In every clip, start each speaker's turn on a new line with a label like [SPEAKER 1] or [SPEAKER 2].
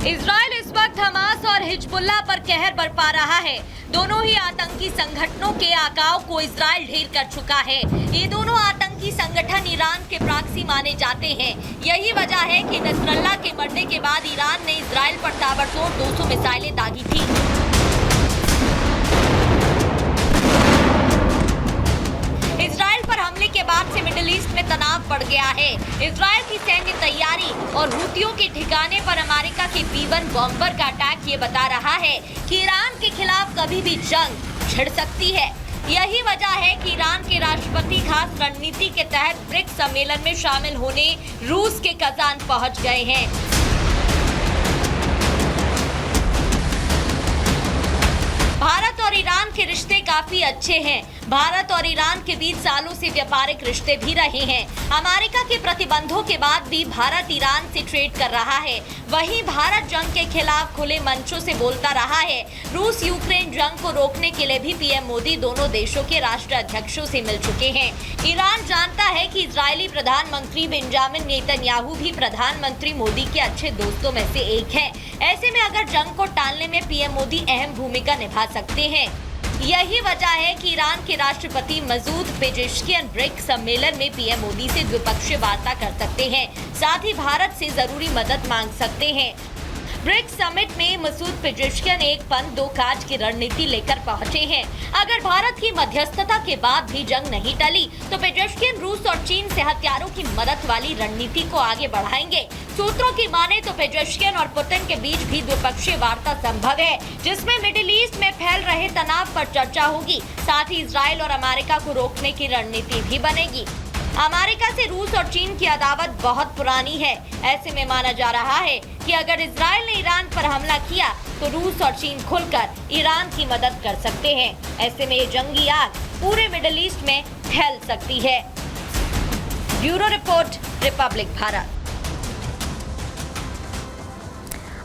[SPEAKER 1] Israel इस वक्त Hamas और हिजबुल्लाह पर कहर बरपा रहा है। दोनों ही आतंकी संगठनों के आकाओं को इजराइल ढेर कर चुका है। ये दोनों आतंकी संगठन ईरान के प्रॉक्सी माने जाते हैं। यही वजह है कि नसरल्लाह के मरने के बाद ईरान ने इजराइल पर ताबड़तोड़ 200 मिसाइलें दागी थी। इजराइल पर हमले के बाद से मिडिल ईस्ट में तनाव बढ़ गया है। इजराइल की सैन्य तैयारी और हुतियों के ठिकाने पर अमेरिका के B-1 बॉम्बर का अटैक ये बता रहा है कि ईरान के खिलाफ कभी भी जंग छिड़ सकती है। यही वजह है कि ईरान के राष्ट्रपति खास रणनीति के तहत ब्रिक्स सम्मेलन में शामिल होने रूस के कजान पहुंच गए हैं। भारत और ईरान के रिश्ते काफी अच्छे हैं। भारत और ईरान के बीच सालों से व्यापारिक रिश्ते भी रहे हैं। अमेरिका के प्रतिबंधों के बाद भी भारत ईरान से ट्रेड कर रहा है। वहीं भारत जंग के खिलाफ खुले मंचों से बोलता रहा है। रूस यूक्रेन जंग को रोकने के लिए भी पीएम मोदी दोनों देशों के राष्ट्राध्यक्षों से मिल चुके हैं। ईरान जानता है कि इजरायली प्रधानमंत्री बेंजामिन नेतन्याहू भी प्रधानमंत्री मोदी के अच्छे दोस्तों में से एक है। ऐसे में अगर जंग को टालने में पीएम मोदी अहम भूमिका निभा सकते हैं। यही वजह है कि ईरान के राष्ट्रपति मसूद पेजेश्कियन ब्रिक्स सम्मेलन में पीएम मोदी से द्विपक्षीय वार्ता कर सकते हैं। साथ ही भारत से जरूरी मदद मांग सकते हैं। ब्रिक्स समिट में मसूद पेजेश्कियन एक पंथ दो काज की रणनीति लेकर पहुंचे हैं। अगर भारत की मध्यस्थता के बाद भी जंग नहीं टली तो पेजेश्कियन रूस और चीन से हथियारों की मदद वाली रणनीति को आगे बढ़ाएंगे। सूत्रों की माने तो पेजेश्कियन और पुतिन के बीच भी द्विपक्षीय वार्ता संभव है, जिसमें मिडिल ईस्ट में फैल रहे तनाव पर चर्चा होगी। साथ ही इजराइल और अमेरिका को रोकने की रणनीति भी बनेगी। अमेरिका से रूस और चीन की अदावत बहुत पुरानी है। ऐसे में माना जा रहा है कि अगर इजराइल ने ईरान पर हमला किया तो रूस और चीन खुलकर ईरान की मदद कर सकते हैं। ऐसे में ये जंगी आग पूरे मिडिल ईस्ट में फैल सकती है। Bureau report, Republic Bharat.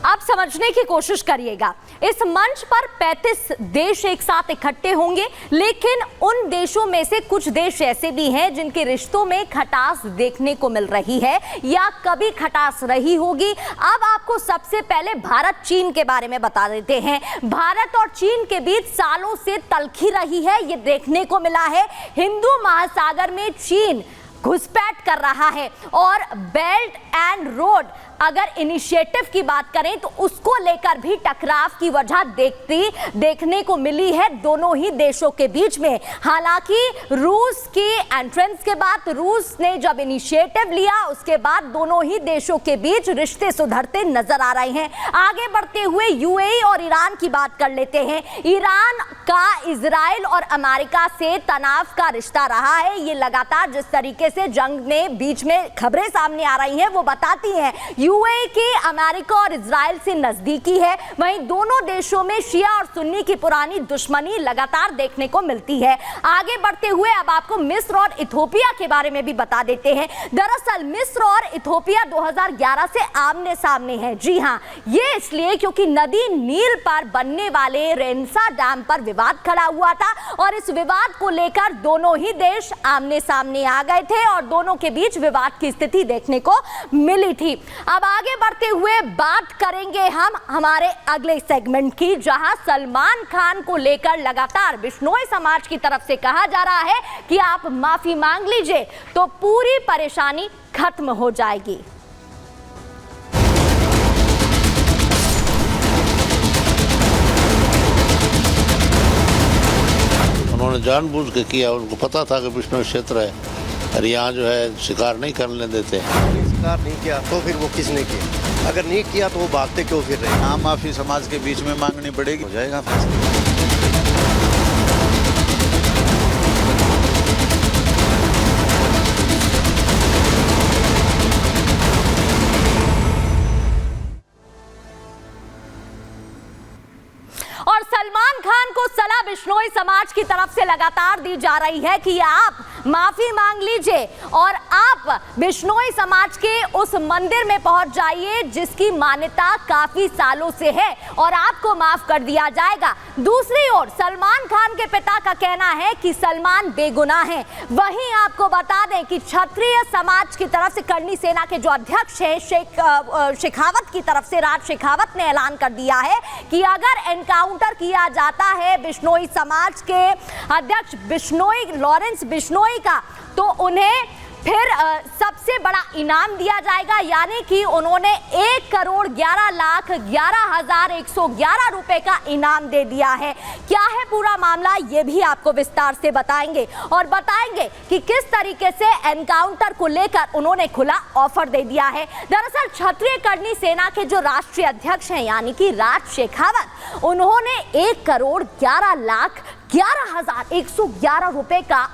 [SPEAKER 2] आप समझने की कोशिश करिएगा, इस मंच पर 35 देश एक साथ इकट्ठे होंगे, लेकिन उन देशों में से कुछ देश ऐसे भी हैं जिनके रिश्तों में खटास देखने को मिल रही है या कभी खटास रही होगी। अब आपको सबसे पहले भारत चीन के बारे में बता देते हैं। भारत और चीन के बीच सालों से तल्खी रही है, ये देखने को मिला है। हिंदू महासागर में चीन घुसपैठ कर रहा है और बेल्ट एंड रोड अगर इनिशिएटिव की बात करें तो उसको लेकर भी टकराव की वजह देखने को मिली है दोनों ही देशों के बीच में। हालांकि रूस की एंट्रेंस के बाद, रूस ने जब इनिशिएटिव लिया उसके बाद दोनों ही देशों के बीच रिश्ते सुधरते नजर आ रहे हैं। आगे बढ़ते हुए यूएई और ईरान की बात कर लेते हैं। ईरान का इजराइल और अमेरिका से तनाव का रिश्ता रहा है। ये लगातार जिस तरीके से जंग में बीच में खबरें सामने आ रही हैं वो बताती हैं यूएई की अमेरिका और इजराइल से नजदीकी है। वहीं दोनों देशों में शिया और सुन्नी की पुरानी दुश्मनी लगातार देखने को मिलती है। आगे बढ़ते हुए अब आपको मिस्र और इथोपिया के बारे में भी बता देते हैं। दरअसल मिस्र और इथोपिया 2011 से आमने सामने हैं। जी हाँ, ये इसलिए क्योंकि नदी नील पर बनने वाले रेनसा डैम पर विवाद खड़ा हुआ था और इस विवाद को लेकर दोनों ही देश आमने सामने आ गए थे और दोनों के बीच विवाद की स्थिति देखने को मिली थी। अब आगे बढ़ते हुए बात करेंगे हम हमारे अगले सेगमेंट की, जहां सलमान खान को लेकर लगातार बिश्नोई समाज की तरफ से कहा जा रहा है कि आप माफी मांग लीजिए तो पूरी परेशानी खत्म हो जाएगी।
[SPEAKER 3] उन्होंने जानबूझ के किया, उनको पता था कि बिश्नोई क्षेत्र है और यहाँ जो है शिकार नहीं करने देते।
[SPEAKER 4] शिकार नहीं किया तो फिर वो किसने किया? अगर नहीं किया तो वो भागते क्यों फिर रहे?
[SPEAKER 3] हाँ, माफी समाज के बीच में मांगनी पड़ेगी, हो जाएगा फैसला।
[SPEAKER 2] और सलमान खान को सलाह बिश्नोई समाज की तरफ से लगातार दी जा रही है कि आप माफी मांग लीजिए और आप बिश्नोई समाज के उस मंदिर में पहुंच जाइए जिसकी मान्यता काफी सालों से है और आपको माफ कर दिया जाएगा। दूसरी ओर सलमान खान के पिता का कहना है कि सलमान बेगुनाह हैं। वहीं आपको बता दें कि क्षत्रिय समाज की तरफ से करनी सेना के जो अध्यक्ष हैं शेखावत की तरफ से राज शेखावत ने ऐलान कर दिया है कि अगर एनकाउंटर किया जाता है बिश्नोई समाज के अध्यक्ष बिश्नोई लॉरेंस बिश्नोई का तो उन्हें फिर सबसे बड़ा इनाम दिया जाएगा, यानी कि उन्होंने 1,11,11,111 रुपए का इनाम दे दिया है। क्या है पूरा मामला ये भी आपको विस्तार से बताएंगे और बताएंगे कि किस तरीके से एनकाउंटर को लेकर उन्होंने खुला ऑफर दे दिया है। दरअसल क्षत्रिय करनी सेना के जो राष्ट्रीय अध्यक्ष हैं यानी कि राज शेखावत, उन्होंने 1,11,11,111 रुपए का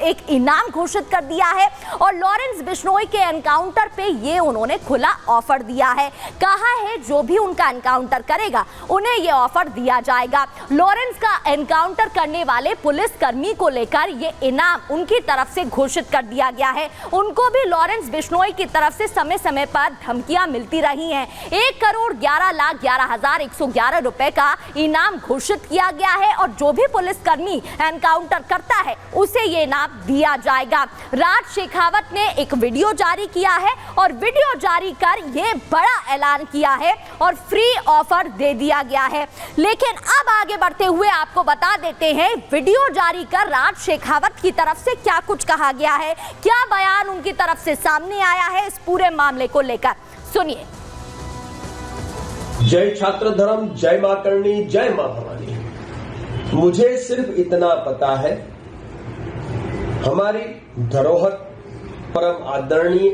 [SPEAKER 2] एक इनाम घोषित कर दिया है और लॉरेंस बिश्नोई के एनकाउंटर पे ये उन्होंने खुला ऑफर दिया है। कहा है जो भी उनका एनकाउंटर करेगा उन्हें ये ऑफर दिया जाएगा। लॉरेंस का एनकाउंटर करने वाले पुलिस कर्मी को लेकर ये इनाम उनकी तरफ से घोषित कर दिया गया है। उनको भी लॉरेंस बिश्नोई की तरफ से समय समय पर धमकियां मिलती रही हैं। 1,11,11,111 रुपए का इनाम घोषित किया गया है और जो भी पुलिसकर्मी एनकाउंटर करता है उसे ये इनाम दिया जाएगा। राज शेखावत ने एक वीडियो जारी किया है और वीडियो जारी कर ये बड़ा ऐलान किया है और फ्री ऑफर दे दिया गया है। लेकिन अब आगे बढ़ते हुए आपको बता देते हैं वीडियो जारी कर राज शेखावत की तरफ से क्या कुछ कहा गया है, क्या बयान उनकी तरफ से सामने आया है इस पूरे मामले को लेकर। सुनिए।
[SPEAKER 5] जय छात्र धर्म, जय मां करणी, जय मां भवानी। मुझे सिर्फ इतना पता है, हमारी धरोहर परम आदरणीय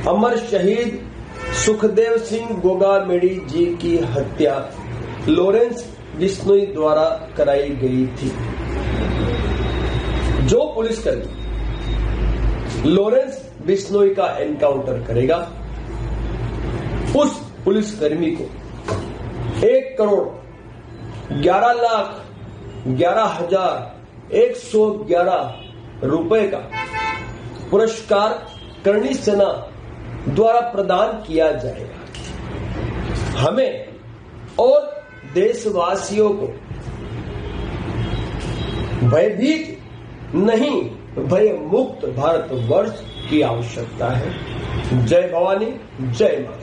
[SPEAKER 5] अमर शहीद सुखदेव सिंह गोगामेडी जी की हत्या लॉरेंस बिश्नोई द्वारा कराई गई थी। जो पुलिसकर्मी लॉरेंस बिश्नोई का एनकाउंटर करेगा उस पुलिसकर्मी को 1,11,11,111 रुपए का पुरस्कार करनी सेना द्वारा प्रदान किया जाएगा। हमें और देशवासियों को भयभीत नहीं, भय मुक्त भारत वर्ष की आवश्यकता है। जय भवानी, जय माता।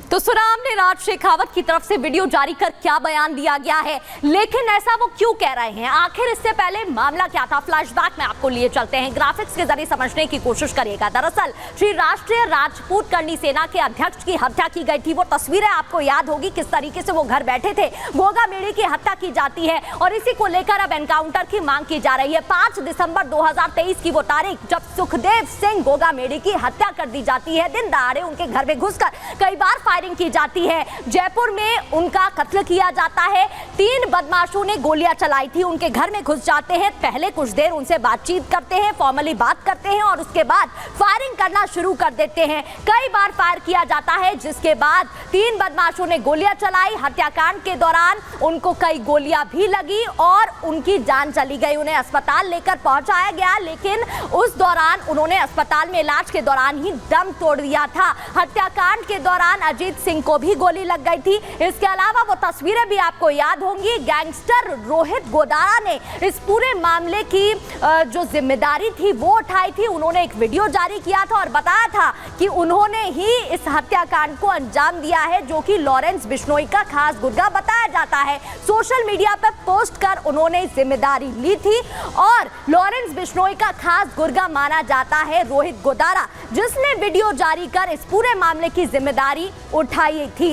[SPEAKER 2] तो सुना हमने राज शेखावत की तरफ से वीडियो जारी कर क्या बयान दिया गया है, लेकिन ऐसा वो क्यों कह रहे हैं, आखिर इससे पहले मामला क्या था। फ्लैशबैक में आपको लिए चलते हैं, ग्राफिक्स के जरिए समझने की कोशिश करिएगा। दरअसल श्री राष्ट्रीय राजपूत करनी सेना के अध्यक्ष की हत्या की गई थी। वो तस्वीरें आपको याद होगी किस तरीके से वो घर बैठे थे, गोगामेडी की हत्या की जाती है और इसी को लेकर अब एनकाउंटर की मांग की जा रही है। 5 दिसंबर 2023 की वो तारीख जब सुखदेव सिंह गोगामेडी की हत्या कर दी जाती है। दिन दहाड़े उनके घर में घुसकर कई बार की जाती है। जयपुर में उनका कत्ल किया जाता है। 3 बदमाशों ने गोलियां चलाई थी, उनके घर में घुस जाते हैं। पहले कुछ देर उनसे बातचीत करते हैं, फॉर्मली बात करते हैं और उसके बाद फायरिंग करना शुरू कर देते हैं। कई बार फायर किया जाता है, जिसके बाद 3 बदमाशों ने गोलियां चलाई। हत्याकांड के दौरान उनको कई गोलियां भी लगी और उनकी जान चली गई। उन्हें अस्पताल लेकर पहुंचाया गया, लेकिन उस दौरान उन्होंने अस्पताल में इलाज के दौरान ही दम तोड़ दिया था। हत्याकांड के दौरान अजीत सिंह को भी गोली लग गई थी। इसके अलावा वो तस्वीरें भी आपको याद होंगी, गैंगस्टर रोहित गोदारा ने इस पूरे मामले की जो जिम्मेदारी थी वो उठाई थी। उन्होंने एक वीडियो जारी किया था और बताया था कि उन्होंने ही इस हत्याकांड को अंजाम दिया है, जो कि लॉरेंस बिश्नोई का खास गुर्गा बताया जाता है। सोशल मीडिया पर पोस्ट कर उन्होंने जिम्मेदारी ली थी और लॉरेंस बिश्नोई का खास गुर्गा माना जाता है रोहित गोदारा, जिसने वीडियो जारी कर इस पूरे मामले की जिम्मेदारी उठाई थी।